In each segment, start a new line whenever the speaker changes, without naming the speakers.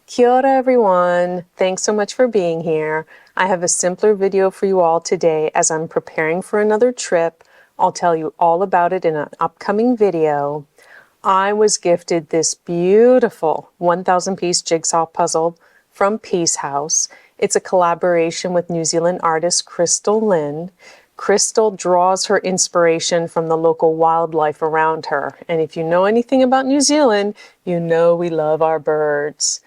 Kia ora everyone! Thanks so much for being here. I have a simpler video for you all today as I'm preparing for another trip. I'll tell you all about it in an upcoming video. I was gifted this beautiful 1,000-piece jigsaw puzzle from Peace House. It's a collaboration with New Zealand artist Krystal Lynn. Krystal draws her inspiration from the local wildlife around her. And if you know anything about New Zealand, you know we love our birds.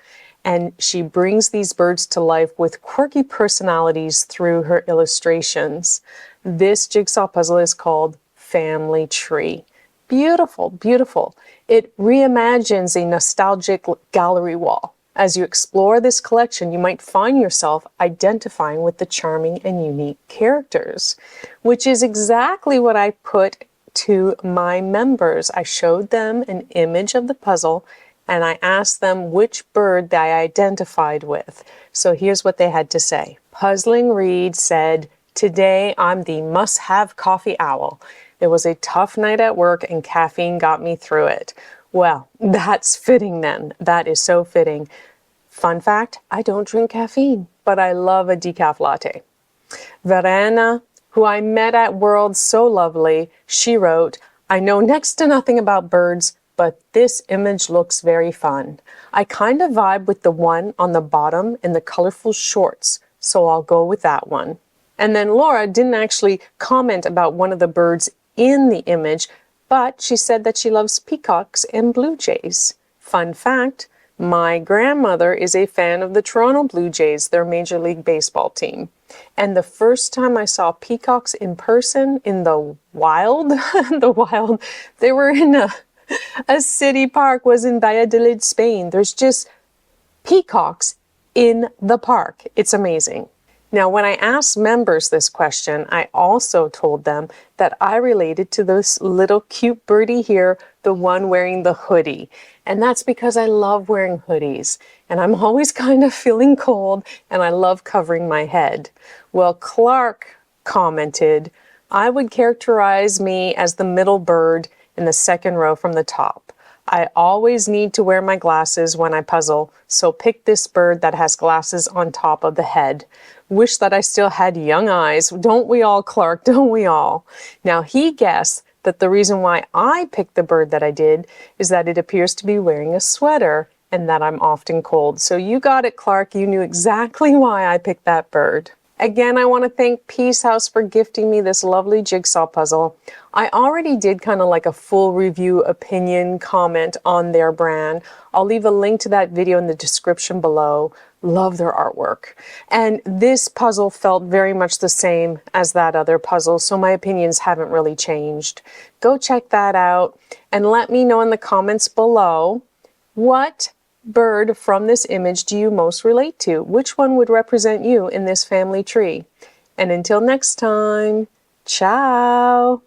And she brings these birds to life with quirky personalities through her illustrations. This jigsaw puzzle is called Family Tree. Beautiful, beautiful. It reimagines a nostalgic gallery wall. As you explore this collection, you might find yourself identifying with the charming and unique characters, which is exactly what I put to my members. I showed them an image of the puzzle and I asked them which bird they identified with. So here's what they had to say. Puzzling Reed said, "Today I'm the must-have coffee owl. It was a tough night at work and caffeine got me through it." Well, that's fitting then. That is so fitting. Fun fact, I don't drink caffeine, but I love a decaf latte. Verena, who I met at World So Lovely, she wrote, "I know next to nothing about birds, but this image looks very fun. I kind of vibe with the one on the bottom in the colorful shorts, so I'll go with that one." And then Laura didn't actually comment about one of the birds in the image, but she said that she loves peacocks and blue jays. Fun fact, my grandmother is a fan of the Toronto Blue Jays, their Major League Baseball team. And the first time I saw peacocks in person in the wild, they were in a city park, was in Valladolid, Spain. There's just peacocks in the park. It's amazing. Now, when I asked members this question, I also told them that I related to this little cute birdie here, the one wearing the hoodie. And that's because I love wearing hoodies. And I'm always kind of feeling cold, and I love covering my head. Well, Clark commented, "I would characterize me as the middle bird in the second row from the top. I always need to wear my glasses when I puzzle, so pick this bird that has glasses on top of the head. Wish that I still had young eyes. Don't we all, Clark? Don't we all?" Now, he guessed that the reason why I picked the bird that I did is that it appears to be wearing a sweater and that I'm often cold. So you got it, Clark. You knew exactly why I picked that bird. Again, I want to thank Peace House for gifting me this lovely jigsaw puzzle. I already did kind of like a full review opinion comment on their brand. I'll leave a link to that video in the description below. Love their artwork. And this puzzle felt very much the same as that other puzzle, so my opinions haven't really changed. Go check that out and let me know in the comments below, what bird from this image do you most relate to? Which one would represent you in this family tree? And until next time, ciao!